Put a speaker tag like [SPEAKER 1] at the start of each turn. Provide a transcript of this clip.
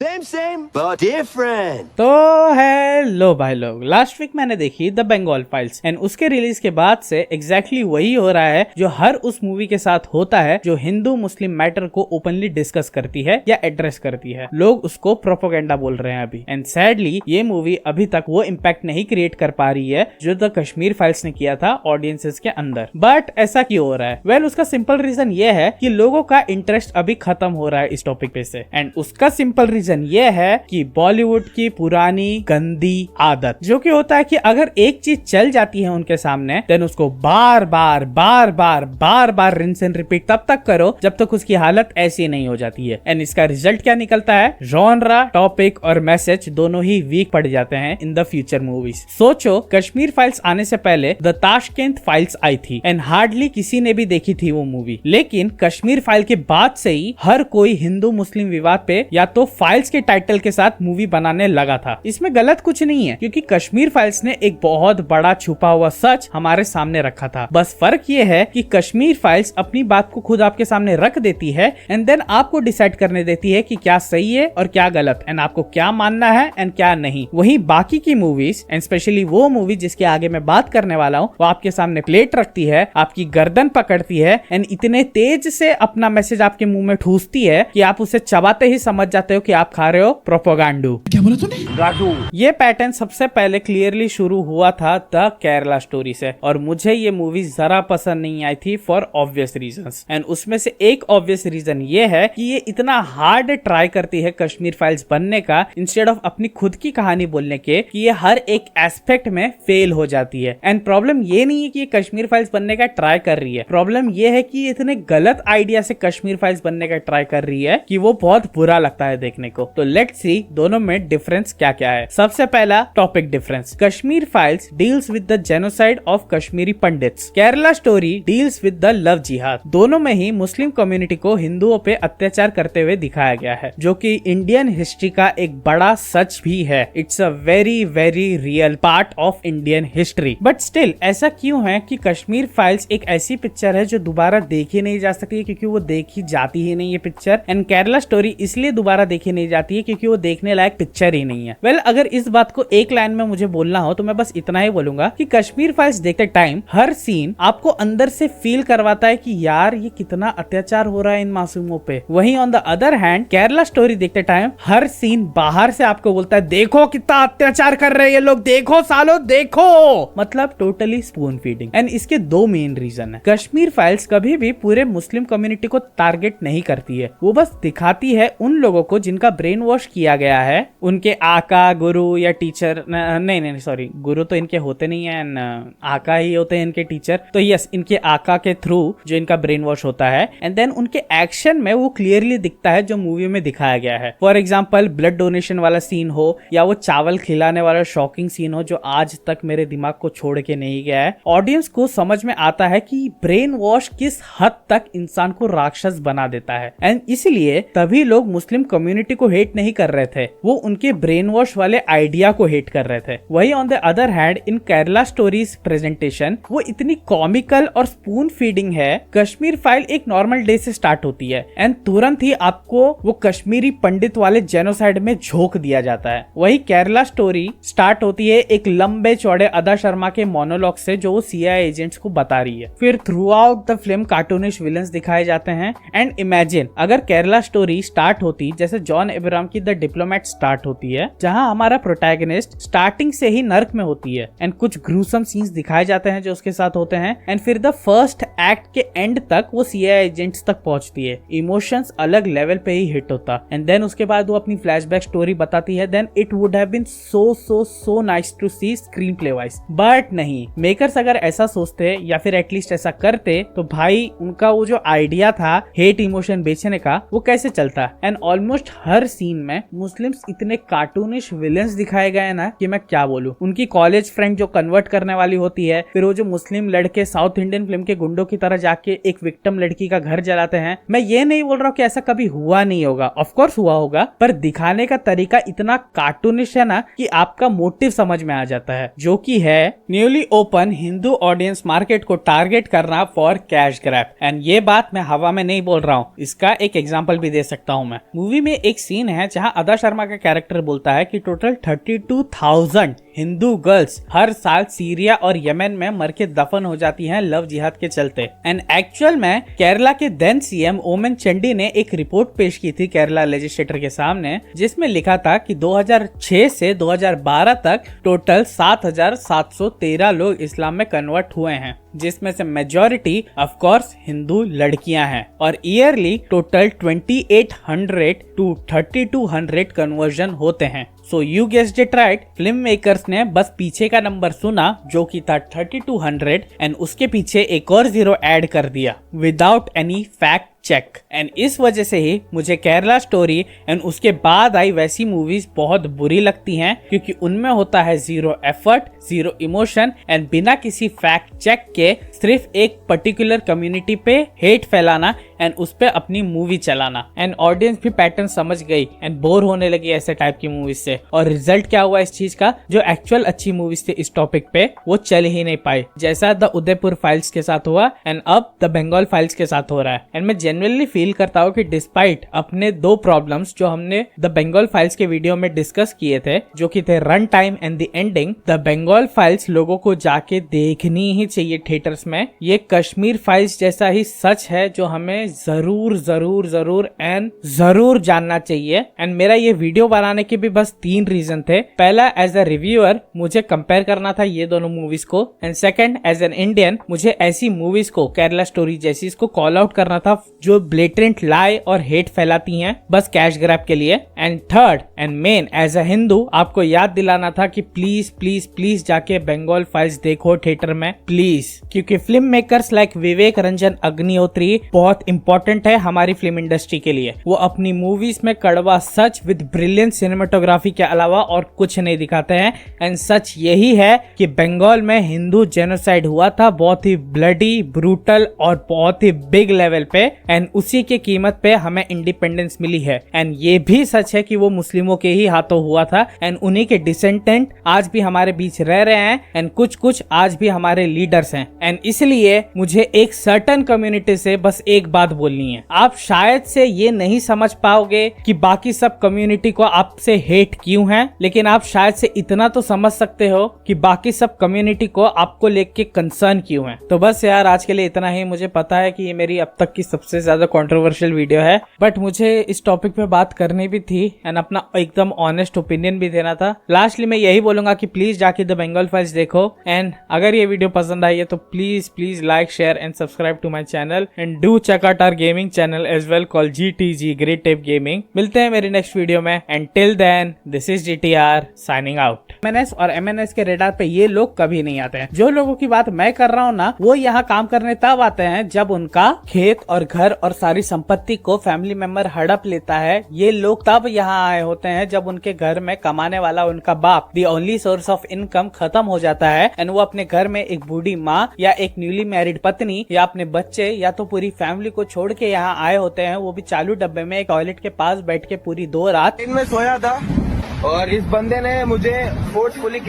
[SPEAKER 1] Same, but different.
[SPEAKER 2] तो hello भाई लोग, लास्ट वीक मैंने देखी द बंगाल फाइल्स एंड उसके रिलीज के बाद से एग्जैक्टली वही हो रहा है जो हर उस मूवी के साथ होता है जो हिंदू मुस्लिम मैटर को ओपनली डिस्कस करती है या एड्रेस करती है। लोग उसको प्रोपोगेंडा बोल रहे हैं अभी, एंड सैडली ये मूवी अभी तक वो इम्पैक्ट नहीं क्रिएट कर पा रही है जो द कश्मीर फाइल्स ने किया था ऑडियंसेस के अंदर। बट ऐसा क्यों हो रहा है? वेल, उसका सिंपल रीजन ये है कि लोगों का इंटरेस्ट अभी खत्म हो रहा है इस टॉपिक पे से, एंड उसका सिंपल रीजन ये है कि बॉलीवुड की पुरानी गंदी आदत जो कि होता है कि अगर एक चीज चल जाती है उनके सामने देन उसको बार बार रिंस एंड रिपीट तब तक करो जब तक उसकी हालत ऐसी नहीं हो जाती है। एंड इसका रिजल्ट क्या निकलता है? जॉनरा, टॉपिक और मैसेज दोनों ही वीक पड़ जाते हैं इन द फ्यूचर मूवीज। सोचो, कश्मीर फाइल्स आने से पहले द ताशकेंत फाइल्स आई थी एंड हार्डली किसी ने भी देखी थी वो मूवी, लेकिन कश्मीर फाइल के बाद से ही हर कोई हिंदू मुस्लिम विवाद पे या तो फाइल्स के टाइटल के साथ मूवी बनाने लगा था। इसमें गलत कुछ नहीं है क्योंकि कश्मीर फाइल्स ने एक बहुत बड़ा छुपा हुआ सच हमारे सामने रखा था। बस फर्क ये है कि कश्मीर फाइल्स अपनी बात को खुद आपके सामने रख देती है एंड देन आपको डिसाइड करने देती है कि क्या सही है और क्या गलत, एंड आपको क्या मानना है एंड क्या नहीं। वहीं बाकी की मूवीज एंड स्पेशली वो मूवी जिसके आगे मैं बात करने वाला हूँ, वो आपके सामने प्लेट रखती है, आपकी गर्दन पकड़ती है एंड इतने तेज से अपना मैसेज आपके मुंह में ठूसती है कि आप उसे चबाते ही समझ जाते हो कि आप खा रहे हो प्रोपोगंडू।
[SPEAKER 3] क्या बोला तूने?
[SPEAKER 1] गाडू।
[SPEAKER 2] ये पैटर्न सबसे पहले क्लियरली शुरू हुआ था द केरला स्टोरी से, और मुझे ये मूवी जरा पसंद नहीं आई थी फॉर ऑब्वियस रीजंस। एंड उसमें से एक ऑब्वियस रीजन ये है कि ये इतना हार्ड ट्राई करती है कश्मीर फाइल्स बनने का इंस्टेड ऑफ अपनी खुद की कहानी बोलने के, कि ये हर एक एस्पेक्ट में फेल हो जाती है। एंड प्रॉब्लम ये नहीं है कि ये कश्मीर फाइल्स बनने का ट्राई कर रही है, प्रॉब्लम ये है कि ये इतने गलत आइडिया से कश्मीर फाइल्स बनने का ट्राई कर रही है कि वो बहुत बुरा लगता है देखने को। तो लेट्स सी दोनों में डिफरेंस क्या क्या है। सबसे पहला topic difference, Kashmir files deals with the genocide of Kashmiri pandits, Kerala story deals with the love जिहाद। दोनों में ही मुस्लिम कम्युनिटी को हिंदुओं पे अत्याचार करते हुए दिखाया गया है जो कि इंडियन हिस्ट्री का एक बड़ा सच भी है। It's a very real part of Indian history. But still ऐसा क्यों है कि कश्मीर फाइल्स एक ऐसी पिक्चर है जो दोबारा देखी नहीं जा सकती क्योंकि वो देखी जाती ही नहीं है पिक्चर, एंड केरला स्टोरी इसलिए दोबारा देखी नहीं जाती है क्योंकि वो देखने लायक पिक्चर ही नहीं है। वेल, अगर इस बात को एक लाइन में मुझे बोलना हो तो मैं बस इतना ही बोलूंगा कि कश्मीर फाइल्स देखते टाइम हर सीन आपको अंदर से फील करवाता है कि यार ये कितना अत्याचार हो रहा है इन मासूमों पे। वहीं on the other hand Kerala story देखते टाइम हर सीन बाहर से आपको बोलता है देखो कितना अत्याचार कर रहे हैं ये लोग, देखो सालो देखो, मतलब टोटली स्पून फीडिंग। एंड इसके दो मेन रीजन है। कश्मीर फाइल्स कभी भी पूरे मुस्लिम कम्युनिटी को टारगेट नहीं करती है, वो बस दिखाती है उन लोगों को जिनका ब्रेन वॉश किया गया है, उनके आका, गुरु या टीचर, नहीं सॉरी, गुरु तो इनके होते नहीं है, आका ही होते हैं इनके टीचर, तो यस, इनके आका के थ्रू जो इनका ब्रेन वॉश होता है एंड देन उनके एक्शन में वो क्लियरली दिखता है जो मूवी में दिखाया गया है। फॉर एग्जाम्पल ब्लड डोनेशन वाला सीन हो या वो चावल खिलाने वाला शॉकिंग सीन हो जो आज तक मेरे दिमाग को छोड़ के नहीं गया है। ऑडियंस को समझ में आता है कि ब्रेन वॉश किस हद तक इंसान को राक्षस बना देता है, एंड इसलिए तभी लोग मुस्लिम कम्युनिटी को हेट नहीं कर रहे थे, वो उनके ब्रेन वॉश वाले आइडिया को हेट कर रहे थे। वही on the other hand in Kerala stories presentation वो इतनी कॉमिकल और स्पून फीडिंग है। कश्मीर फाइल एक नॉर्मल डे से स्टार्ट होती है एंड तुरंत ही आपको वो कश्मीरी पंडित वाले जेनोसाइड में झोंक दिया जाता है। वही केरला स्टोरी स्टार्ट होती है एक लंबे चौड़े अदा शर्मा के मोनोलॉग से जो वो सीआईए एजेंट्स को बता रही है। फिर through out the film cartoonish villains दिखाए जाते हैं। एंड इमेजिन अगर केरला स्टोरी स्टार्ट होती जैसे जॉन अब्राहम की द डिप्लोमेट स्टार्ट होती है, जहां हमारा प्रोटैगनिस्ट स्टार्टिंग से ही नर्क में होती है एंड कुछ ग्रूसम सीन्स दिखाए जाते हैं जो उसके साथ होते हैं, एंड फिर द फर्स्ट एक्ट के एंड तक वो सीआईए एजेंट्स तक पहुंचती है, इमोशंस अलग लेवल पे ही हिट होता। एंड देन उसके बाद वो अपनी फ्लैशबैक स्टोरी बताती है। Then it would have been so nice to see screen play wise. But नहीं, मेकर्स अगर ऐसा सोचते या फिर एटलीस्ट ऐसा करते तो भाई उनका वो जो आइडिया था हेट इमोशन बेचने का वो कैसे चलता। एंड ऑलमोस्ट हर सीन में मुस्लिम्स इतने कार्टूनिश विलन्स दिखाए गए ना कि मैं क्या बोलूं। उनकी कॉलेज फ्रेंड जो कन्वर्ट करने वाली होती है, फिर वो जो मुस्लिम लड़के साउथ इंडियन फिल्म के गुंडों की तरह जाके एक विक्टिम लड़की का घर जलाते हैं। मैं ये नहीं बोल रहा हूँ कि ऐसा कभी हुआ नहीं होगा, ऑफ कोर्स हुआ होगा, पर दिखाने का तरीका इतना कार्टूनिश है ना कि आपका मोटिव समझ में आ जाता है, जो कि है newly open Hindu audience market को टारगेट करना फॉर कैश ग्रैब। एंड ये बात मैं हवा में नहीं बोल रहा हूँ, इसका एक एग्जांपल भी दे सकता हूँ मैं। मूवी में एक सीन है जहां अदा शर्मा का कैरेक्टर बोलता है कि टोटल 32,000 हिंदू गर्ल्स हर साल सीरिया और यमन में मर के दफन हो जाती हैं लव जिहाद के चलते। एंड एक्चुअल में केरला के देन सीएम ओमन चंडी ने एक रिपोर्ट पेश की थी केरला लेजिस्लेटर के सामने, जिसमें लिखा था कि 2006 से 2012 तक टोटल 7,713 लोग इस्लाम में कन्वर्ट हुए हैं, जिसमें से मेजॉरिटी ऑफ कोर्स हिंदू लड़कियां हैं, और ईयरली टोटल 2800 टू 3200 कन्वर्जन होते हैं। So you guessed it right, film makers ने बस पीछे का नंबर सुना जो कि था 3200 एंड उसके पीछे एक और जीरो ऐड कर दिया without any fact check. And इस वजह से ही मुझे केरला स्टोरी एंड उसके बाद आई वैसी मूवीज बहुत बुरी लगती हैं, क्योंकि उनमें होता है zero effort, zero emotion and बिना किसी फैक्ट चेक के सिर्फ एक पर्टिकुलर कम्युनिटी पे हेट फैलाना एंड उस पे अपनी मूवी चलाना। एंड ऑडियंस भी पैटर्न समझ गई एंड बोर होने लगी ऐसे टाइप की मूवीज से। और रिजल्ट क्या हुआ इस चीज का, जो एक्चुअल अच्छी मूवीज थी इस टॉपिक पे वो चल ही नहीं पाई, जैसा द उदयपुर फाइल्स के साथ हुआ एंड अब द बंगाल फाइल्स के साथ हो रहा है। एंड मैं जेन्युइनली फील करता हूँ कि डिस्पाइट अपने दो प्रॉब्लम्स जो हमने द बंगाल फाइल्स के वीडियो में डिस्कस किए थे, जो कि थे run time and the ending, the Bengal Files लोगों को जाके देखनी ही चाहिए थिएटर्स में। ये कश्मीर फाइल्स जैसा ही सच है जो हमें जरूर जरूर जरूर एंड जरूर जानना चाहिए। एंड मेरा ये वीडियो बनाने के भी बस 3 रीजन थे। पहला, एज अ रिव्यूअर मुझे कंपेयर करना था ये दोनों मूवीज को, and second, as an Indian मुझे ऐसी मूवीज को केरला स्टोरी जैसी इसको कॉल आउट करना था जो ब्लेटेंट लाई और हेट फैलाती हैं बस कैश ग्रैब के लिए। And third and main, as a Hindu आपको याद दिलाना था कि प्लीज प्लीज प्लीज जाके बंगाल फाइल्स देखो थिएटर में प्लीज, क्योंकि film makers like Vivek Ranjan Agnihotri बहुत इंपॉर्टेंट है हमारी फिल्म इंडस्ट्री के लिए। वो अपनी मूवीज में कड़वा सच विद ब्रिलियंट सिनेमेटोग्राफी के अलावा और कुछ नहीं दिखाते हैं। एंड सच यही है कि बंगाल में हिंदू जेनोसाइड हुआ था, बहुत ही ब्लडी, ब्रूटल और बहुत ही बिग लेवल पे, एंड उसी के कीमत पे हमें इंडिपेंडेंस मिली है। एंड ये भी सच है कि वो मुस्लिमों के ही हाथों हुआ था एंड उन्हीं के डिसेंडेंट आज भी हमारे बीच रह रहे हैं एंड कुछ कुछ आज भी हमारे लीडर्स हैं। एंड इसलिए मुझे एक सर्टेन कम्युनिटी से बस एक बात बोलनी है, आप शायद से ये नहीं समझ पाओगे कि बाकी सब कम्युनिटी को आपसे हेट क्यों है, लेकिन आप शायद से इतना तो समझ सकते हो कि बाकी सब कम्युनिटी को आपको लेके कंसर्न क्यों है। तो बस यार आज के लिए इतना ही। मुझे पता है कि ये मेरी अब तक की सबसे ज्यादा कंट्रोवर्शियल वीडियो है, बट मुझे इस टॉपिक पे बात करनी भी थी एंड अपना एकदम ऑनेस्ट ओपिनियन भी देना था। लास्टली मैं यही बोलूंगा कि प्लीज जाके द बंगाल फाइल्स देखो, एंड अगर ये वीडियो पसंद आई है तो please please like, share and subscribe to my channel and do check out our gaming channel as well called GTG great tape gaming. मिलते हैं मेरी नेक्स्ट वीडियो में and till then this is GTR signing out. MNS और MNS के radar पे ये लोग कभी नहीं आते हैं। जो लोगों की बात मैं कर रहा हूँ ना, वो यहाँ काम करने तब आते हैं जब उनका खेत और घर और सारी संपत्ति को फैमिली मेंबर हड़प लेता है। ये लोग तब यहाँ आए होते हैं जब उनके घर में कमाने वाला उनका बाप, the only source of income, खत्म हो जाता है एंड वो अपने घर में एक बूढ़ी माँ या एक न्यूली मैरिड पत्नी या अपने बच्चे या तो पूरी फैमिली को छोड़ के यहाँ आए होते हैं, वो भी चालू डब्बे में एक टॉयलेट के पास बैठ के पूरी 2 रात
[SPEAKER 1] में सोया था और इस बंदे ने मुझे फोर्सफुली